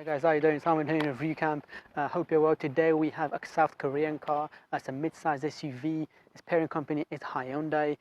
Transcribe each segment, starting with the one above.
Hi guys, how you doing? Simon here in review camp. Hope you're well. Today we have a South Korean car. It's a mid-size SUV. Its parent company is Hyundai.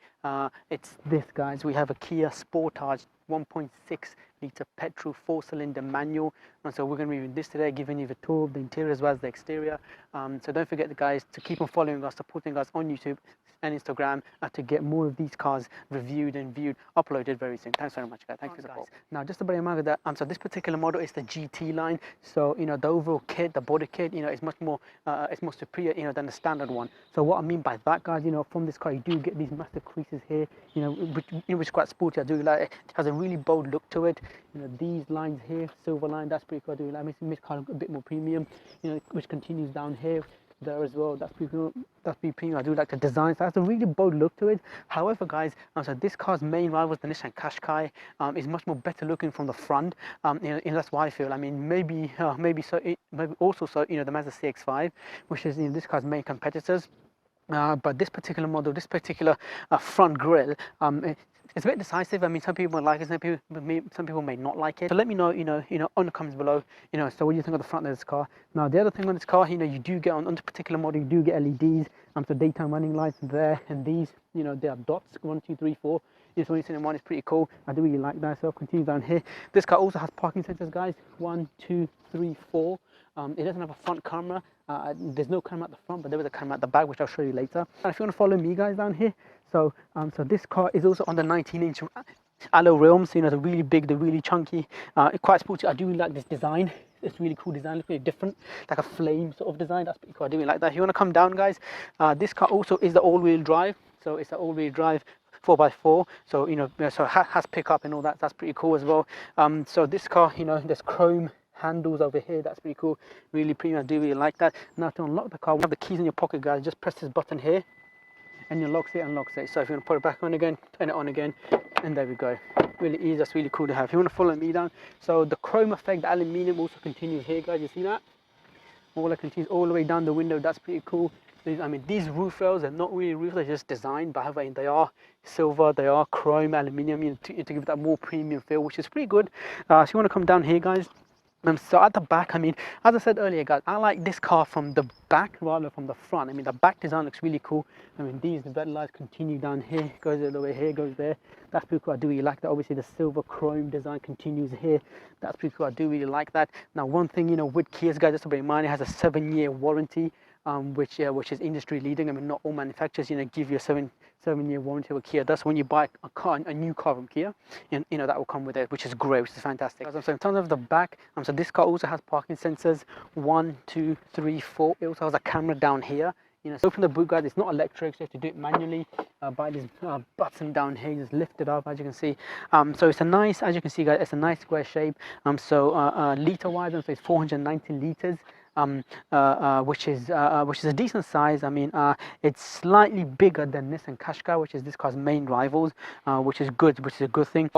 It's this, guys. We have a Kia Sportage 1.6-litre petrol 4-cylinder manual. And so we're going to review this today, giving you the tour of the interior as well as the exterior. So don't forget, guys, to keep on following us, supporting us on YouTube and Instagram to get more of these cars reviewed and viewed, uploaded very soon. Thanks very much, guys. Thank you for the support. Now, just to bear in mind that so this particular model is the GT line. So the overall kit, the body kit, is much more, it's more superior, than the standard one. So what I mean by that, guys, from this car, you do get these massive creases here, which is quite sporty. I do like it. It has a really bold look to it. These lines here, silver line, that's pretty cool. I do like it. Makes car a bit more premium. Which continues down here. There as well, that's pretty cool. That's pretty premium. I do like the design. So it has a really bold look to it. However, guys, so this car's main rival, the Nissan Qashqai, is much more better looking from the front. And that's why I feel. I mean, maybe also the Mazda CX-5, which is this car's main competitors. But this particular model, this particular front grille, it's a bit decisive. I mean, some people like it, some people may not like it. So let me know, on the comments below, so what do you think of the front of this car? Now, the other thing on this car, you do get on this particular model, you do get LEDs, so daytime running lights there, and these, they are dots, 1, 2, 3, 4. This one in one is pretty cool. I do really like that. So I'll continue down here. This car also has parking sensors, guys. 1, 2, 3, 4. It doesn't have a front camera. There's no camera at the front, but there is a camera at the back, which I'll show you later. And if you want to follow me, guys, down here, so this car is also on the 19-inch alloy rims. They're really big, they're really chunky, quite sporty. I do really like this design. It's really cool design, looks really different, like a flame sort of design. That's pretty cool. I do really like that. If you want to come down, guys, this car also is the all-wheel drive. So it's an all-wheel drive 4x4. So so it has pickup and all that. That's pretty cool as well. So this car, there's chrome handles over here. That's pretty cool, really premium. I do really like that. Now to unlock the car, we have the keys in your pocket, guys. Just press this button here and you locks it, unlocks it. So if you want to put it back on again, turn it on again, and there we go. Really easy. That's really cool to have. If you want to follow me down, so the chrome effect, the aluminium also continues here, guys. You see that? All that continues all the way down the window. That's pretty cool. I mean, these roof rails are not really roof, they're just designed, but however, they are silver, they are chrome, aluminium, to give that more premium feel, which is pretty good. So you want to come down here, guys. So at the back, I mean, as I said earlier, guys, I like this car from the back rather than from the front. I mean, the back design looks really cool. I mean, these red lights continue down here, goes all the way here, goes there. That's pretty cool. I do really like that. Obviously, the silver chrome design continues here. That's pretty cool. I do really like that. Now, one thing, with Kia's, guys, just to bear in mind, it has a 7-year warranty. Which is industry leading. I mean, not all manufacturers give you a 7-year warranty with Kia. That's when you buy a new car from Kia, and that will come with it, which is great, which is fantastic. So in terms of the back, so this car also has parking sensors, 1, 2, 3, 4. It also has a camera down here. Open the boot, guys. It's not electric, so you have to do it manually by this button down here. You just lift it up, as you can see. So it's a nice, as you can see, guys, it's a nice square shape. So liter wise, so it's 490 liters. Which is a decent size. I mean, it's slightly bigger than Nissan Qashqai, which is this car's main rivals, which is good, which is a good thing.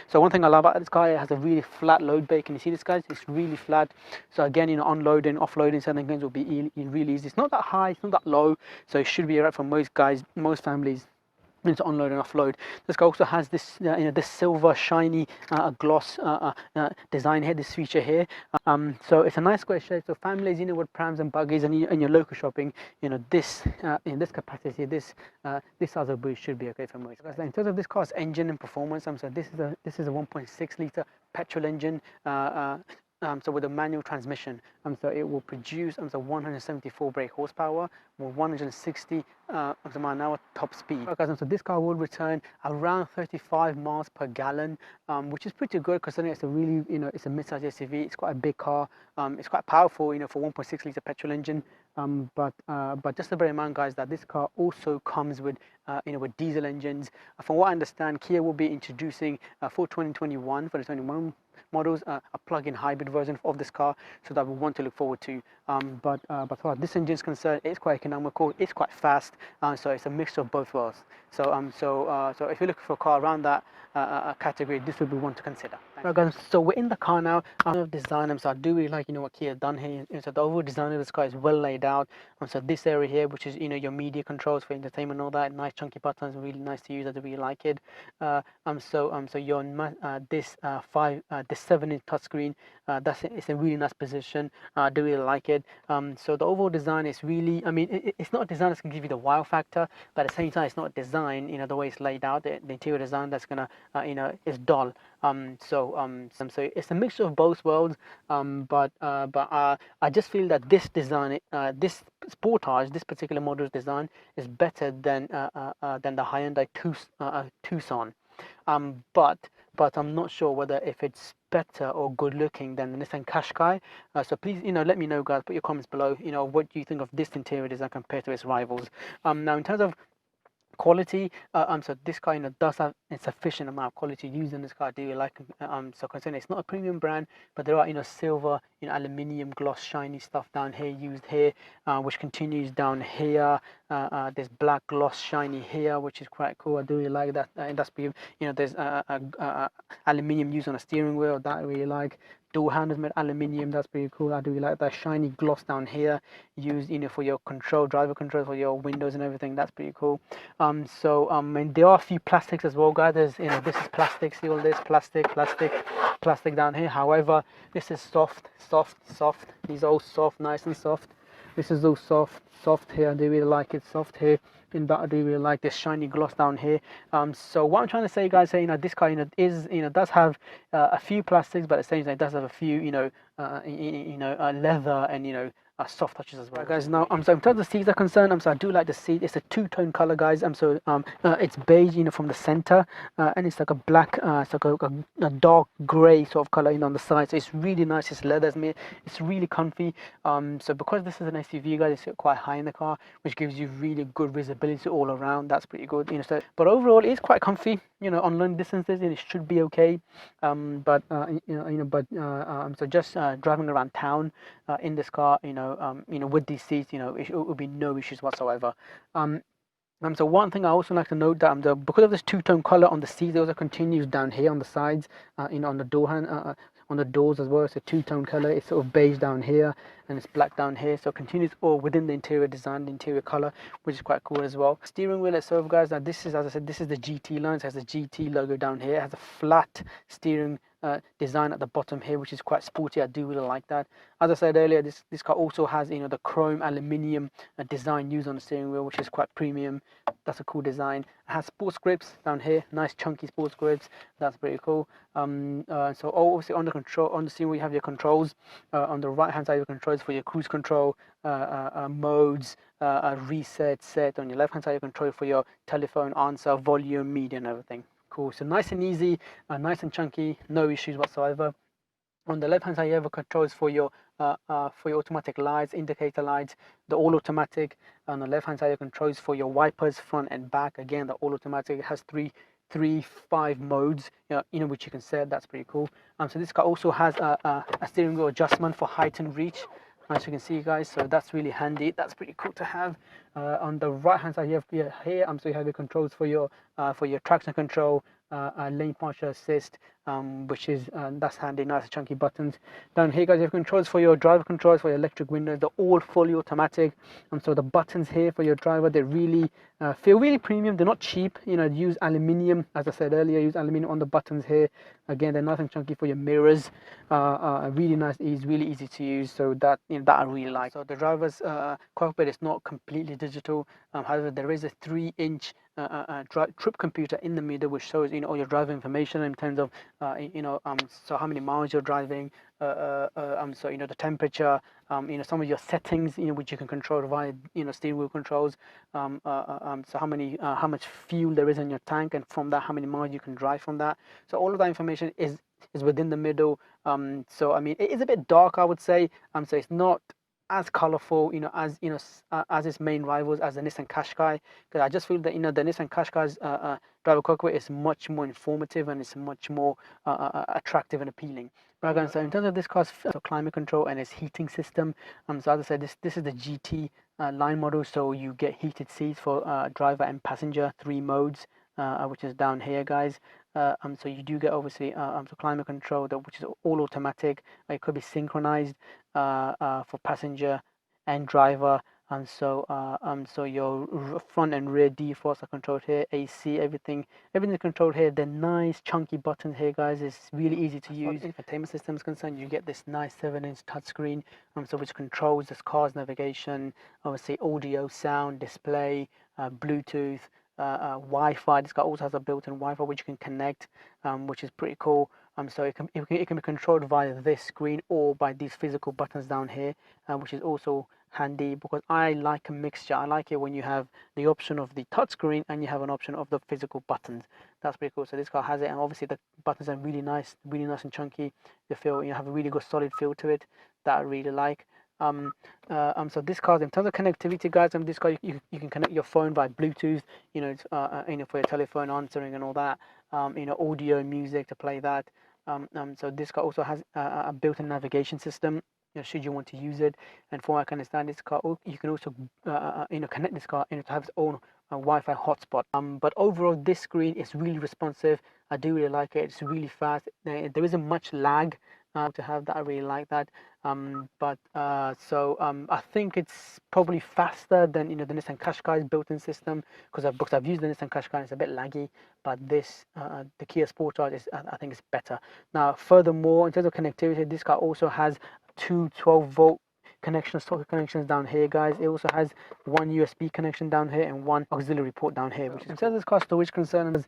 So one thing I love about this car, it has a really flat load bay. Can you see this, guys? It's really flat. So again, unloading, offloading certain things will be really easy. It's not that high, it's not that low, so it should be alright for most guys, most families. To unload and offload. This car also has this this silver shiny gloss design here, this feature here. So it's a nice square shape. So families, with prams and buggies and your local shopping, this in this capacity, this size of boot should be okay for most. In terms of this car's engine and performance, so this is a 1.6-litre petrol engine. So with a manual transmission, so it will produce 174 brake horsepower with 160 mile an hour top speed. Okay, so this car will return around 35 miles per gallon, which is pretty good considering it's a really, it's a mid-size SUV. It's quite a big car. It's quite powerful, for 1.6-litre petrol engine. But just to bear in mind, guys, that this car also comes with with diesel engines. From what I understand, Kia will be introducing for 2021, for the 21 models, a plug-in hybrid version of this car, so that we want to look forward to. But as far as this engine is concerned, it's quite economical, it's quite fast, so it's a mixture of both worlds. So if you're looking for a car around that category, this would be one to consider. Right guys, so we're in the car now. Design, so I do really like what Kia done here. So the overall design of this car is well laid out. So this area here, which is your media controls for entertainment and all that, nice chunky buttons, really nice to use. I do really like it. So your this 7-inch touchscreen, it's a really nice position. I do really like it. So the overall design is really, it's not a design that's gonna give you the wow factor, but at the same time, it's not a design, the way it's laid out, the interior design that's gonna, is dull. So it's a mixture of both worlds. I just feel that this design, this Sportage, this particular model's design, is better than the Hyundai Tucson. But I'm not sure whether if it's better or good looking than the Nissan Qashqai. So please, let me know, guys. Put your comments below. What do you think of this interior design compared to its rivals? Now, in terms of quality, so this car does have a sufficient amount of quality used in this car. I do like so considering it's not a premium brand, but there are silver, aluminium gloss shiny stuff down here used here, which continues down here. There's black gloss shiny here, which is quite cool. I do really like that. And that's there's aluminium used on a steering wheel that I really like. Door handles made aluminium, that's pretty cool. I do like that shiny gloss down here used for your driver control for your windows and everything. That's pretty cool. And there are a few plastics as well, guys. There's this is plastic. See all this plastic down here. However, this is soft. These are all soft, nice and soft. This is all soft here. I do really like it, soft here. In that, I do really like this shiny gloss down here. So what I'm trying to say, guys, this car is does have a few plastics, but at the same time it does have a few leather and soft touches as well. Right, guys, now so in terms of seats are concerned, so I do like the seat. It's a two-tone color, guys. It's beige, from the center, and it's like a black, it's like a dark gray sort of color, on the side. So it's really nice. It's leather, it's really comfy. So because this is an SUV, guys, it's quite high in the car, which gives you really good visibility all around. That's pretty good, So, but overall, it's quite comfy, on long distances, and it should be okay. So just driving around town in this car, with these seats, it would be no issues whatsoever. So one thing I also like to note that because of this two-tone color on the seats, it also continues down here on the sides, on the on the doors as well. It's a two-tone color. It's sort of beige down here and it's black down here. So it continues all within the interior design, the interior color, which is quite cool as well. Steering wheel itself, guys. Now this is, as I said, this is the GT line. So it has the GT logo down here. It has a flat steering design at the bottom here, which is quite sporty. I do really like that. As I said earlier, this car also has the chrome aluminium design used on the steering wheel, which is quite premium. That's a cool design. It has sports grips down here, nice chunky sports grips. That's pretty cool. So obviously on the steering wheel you have your controls. On the right hand side, your controls for your cruise control, modes, reset, set. On your left hand side, your control for your telephone, answer, volume, media, and everything. Cool. So nice and easy, nice and chunky, no issues whatsoever. On the left hand side, you have the controls for your automatic lights, indicator lights, the all automatic. On the left hand side, your controls for your wipers, front and back. Again, the all automatic. It has five modes, which you can set. That's pretty cool. So this car also has a steering wheel adjustment for height and reach, as you can see, guys. So that's really handy. That's pretty cool to have. On the right hand side, you have here. So you have the controls for your traction control, lane departure assist, which is that's handy, nice chunky buttons. Down here, guys, you have controls for your driver controls for your electric windows. They're all fully automatic, and so the buttons here for your driver, they really feel really premium. They're not cheap, use aluminium, as I said earlier. Use aluminium on the buttons here. Again, they're nice and chunky for your mirrors. Really nice, really easy to use. So that that I really like. So the driver's cockpit is not completely digital. However, there is a 3-inch trip computer in the middle, which shows all your driver information in terms of so how many miles you're driving, so the temperature, some of your settings, which you can control via steering wheel controls, so how much fuel there is in your tank, and from that how many miles you can drive from that. So all of that information is within the middle. So it is a bit dark, I would say. So it's not as colorful, as its main rivals, as the Nissan Qashqai, because I just feel that the Nissan Qashqai's driver cockpit is much more informative and it's much more attractive and appealing. Right, guys, so in terms of this car's climate control and its heating system, so as I said, this is the GT line model, so you get heated seats for driver and passenger, 3 modes. Which is down here, guys. So you do get obviously so climate control, which is all automatic. It could be synchronized for passenger and driver. So your front and rear defrost are controlled here. AC, everything is controlled here. The nice chunky buttons here, guys. It's really easy to use. As infotainment system is concerned, you get this nice 7-inch touchscreen, so which controls this car's navigation, obviously audio, sound, display, Bluetooth, Wi-Fi. This car also has a built-in Wi-Fi which you can connect, which is pretty cool. So it can be controlled via this screen or by these physical buttons down here, which is also handy because I like a mixture. I like it when you have the option of the touchscreen and you have an option of the physical buttons. That's pretty cool. So this car has it, and obviously the buttons are really nice and chunky. You have a really good solid feel to it that I really like. So this car, in terms of connectivity, guys, this car you can connect your phone by Bluetooth, for your telephone answering and all that, audio, music to play that. So this car also has a built-in navigation system, should you want to use it. And from what I can understand, this car you can also connect this car to have its own Wi-Fi hotspot. But overall, this screen is really responsive. I do really like it. It's really fast. There isn't much lag to have that. I really like that. I think it's probably faster than the Nissan Qashqai's built-in system, because I've used the Nissan Qashqai and it's a bit laggy. But this the Kia Sportage I think is better. Now, furthermore, in terms of connectivity, this car also has two 12-volt socket connections down here, guys. It also has one USB connection down here and one auxiliary port down here. Which is, in terms of this car storage concern,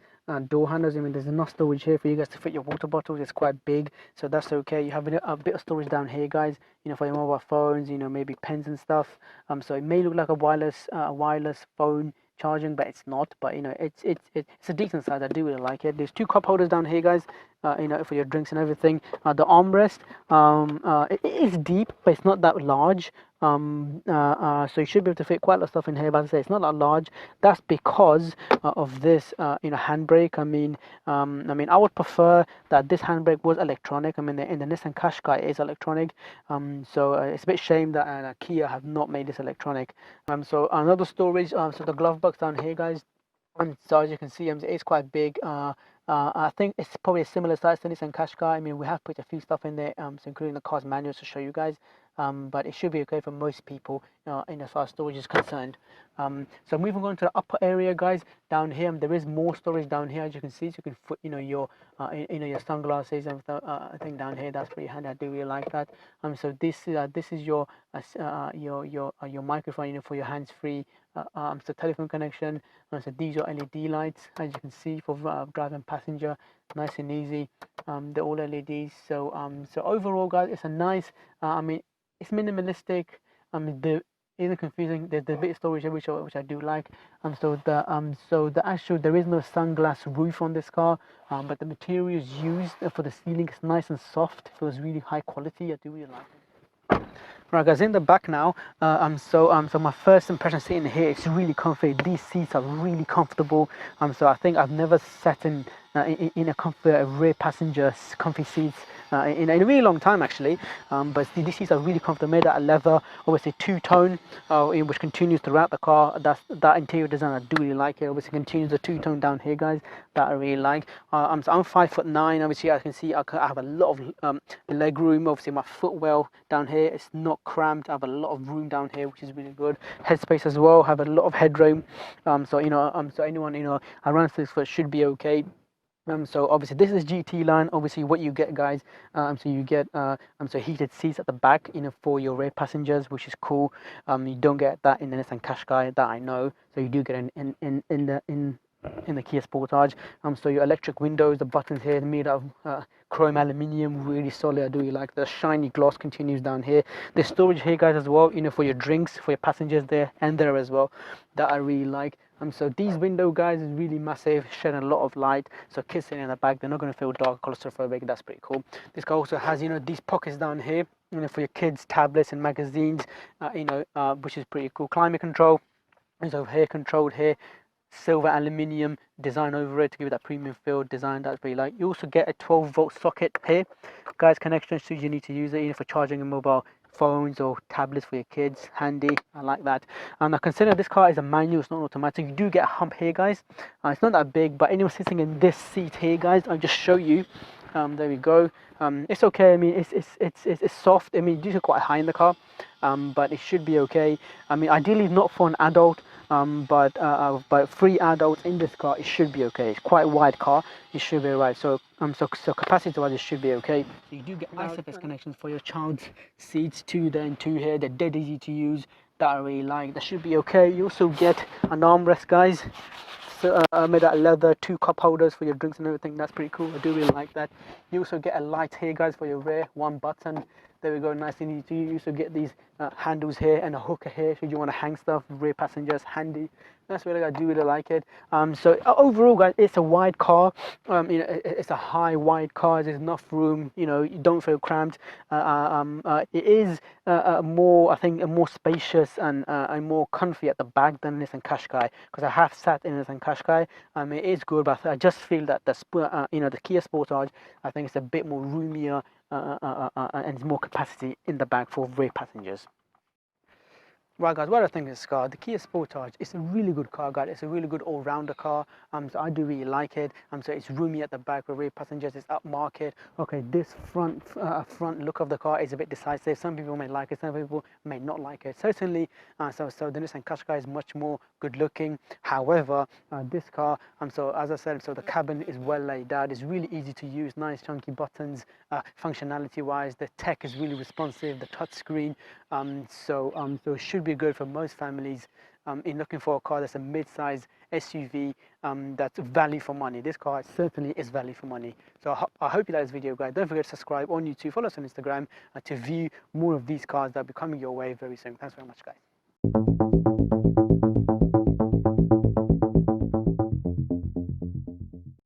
door handles, there's enough storage here for you guys to fit your water bottles. It's quite big, so that's okay. You have a bit of storage down here, guys, for your mobile phones, maybe pens and stuff. So it may look like a wireless phone charging, but it's not. But it's a decent size. I do really like it. There's two cup holders down here, guys, for your drinks and everything. The armrest, it is deep, but it's not that large. So you should be able to fit quite a lot of stuff in here. But as I say, it's not that large. That's because of this handbrake. I would prefer that this handbrake was electronic. In the Nissan Qashqai it is electronic. So it's a bit shame that Kia have not made this electronic. So another storage. So the glove box down here, guys. So as you can see, it is quite big. I think it's probably a similar size to Nissan Qashqai. We have put a few stuff in there, so including the car's manuals to show you guys. But it should be okay for most people as far as storage is concerned. So moving on to the upper area, guys, down here there is more storage down here, as you can see. So you can put your sunglasses and I think down here. That's pretty handy. I do really like that. So this is your microphone, for your hands-free. So telephone connection. So these are LED lights, as you can see, for driver and passenger. Nice and easy. They're all LEDs. So overall, guys, it's a nice. It's minimalistic. It isn't confusing. There's the bit of storage here, which I do like. So there is no sunglass roof on this car. But the materials used for the ceiling is nice and soft. It feels really high quality. I do really like it. Right, guys, in the back now. So my first impression sitting here, it's really comfy. These seats are really comfortable. So I think I've never sat in a rear passenger comfy seats in a really long time, actually. But these seats are really comfortable, made out of leather, obviously two-tone, which continues throughout the car. That interior design, I do really like it. Obviously continues the two-tone down here, guys, that I really like. So I'm 5'9". Obviously I can see I have a lot of leg room. Obviously my footwell down here, it's not cramped. I have a lot of room down here, which is really good. Headspace as well, have a lot of headroom. So anyone around 6 foot should be okay. So obviously this is GT-LINE. Obviously what you get, guys, so you get heated seats at the back, for your rear passengers, which is cool. You don't get that in the Nissan Qashqai, that I know. So you do get in the Kia Sportage. So your electric windows, the buttons here made out of chrome aluminium, really solid. I do really like the shiny gloss continues down here. There's storage here, guys, as well, for your drinks, for your passengers there as well, that I really like. So these window, guys, is really massive, shedding a lot of light. So kids sitting in the back, they're not going to feel dark, claustrophobic. That's pretty cool. This car also has, these pockets down here, for your kids' tablets and magazines, which is pretty cool. Climate control is over here, controlled here. Silver aluminium design over it to give it that premium feel design. That's really like. You also get a 12-volt socket here, guys, connection should you need to use it, for charging a mobile phones or tablets for your kids. Handy, I like that. And I consider this car is a manual, it's not automatic. You do get a hump here, guys. It's not that big, but anyone sitting in this seat here, guys, I'll just show you. There we go. It's okay. I mean, it's soft. I mean, it is quite high in the car, but it should be okay. I mean, ideally not for an adult, but 3 adults in this car, it should be okay. It's quite a wide car. It should be right. So capacity-wise, it should be okay. So you do get ISFS connections for your child's seats, 2 there and 2 here. They're dead easy to use. That I really like. That should be okay. You also get an armrest, guys. So, made out of leather, 2 cup holders for your drinks and everything. That's pretty cool. I do really like that. You also get a light here, guys, for your rear. 1 button. There we go. Nice and easy to use. You also get these handles here and a hooker here. Should you want to hang stuff, rear passengers, handy. That's really, I do really like it. So overall, guys, it's a wide car. It's a high, wide car. There's enough room. You know, you don't feel cramped. It is more, I think, more spacious and more comfy at the back than Nissan Qashqai, because I have sat in Nissan Qashqai. It is good, but I just feel that the Kia Sportage, I think it's a bit more roomier and it's more capacity in the back for rear passengers. Right, guys, what I think of this car, the Kia Sportage, it's a really good car, guys. It's a really good all-rounder car. So I do really like it. So it's roomy at the back for rear passengers. It's upmarket. Okay, this front look of the car is a bit decisive. Some people may like it, some people may not like it. Certainly, so the Nissan Qashqai is much more good-looking. However, this car, so as I said, so the cabin is well laid out. It's really easy to use. Nice chunky buttons. Functionality-wise, the tech is really responsive. The touchscreen. So it should be good for most families in looking for a car that's a mid-size SUV that's value for money. This car certainly is value for money. So I hope you like this video, guys. Don't forget to subscribe on YouTube, follow us on Instagram to view more of these cars that will be coming your way very soon. Thanks very much, guys.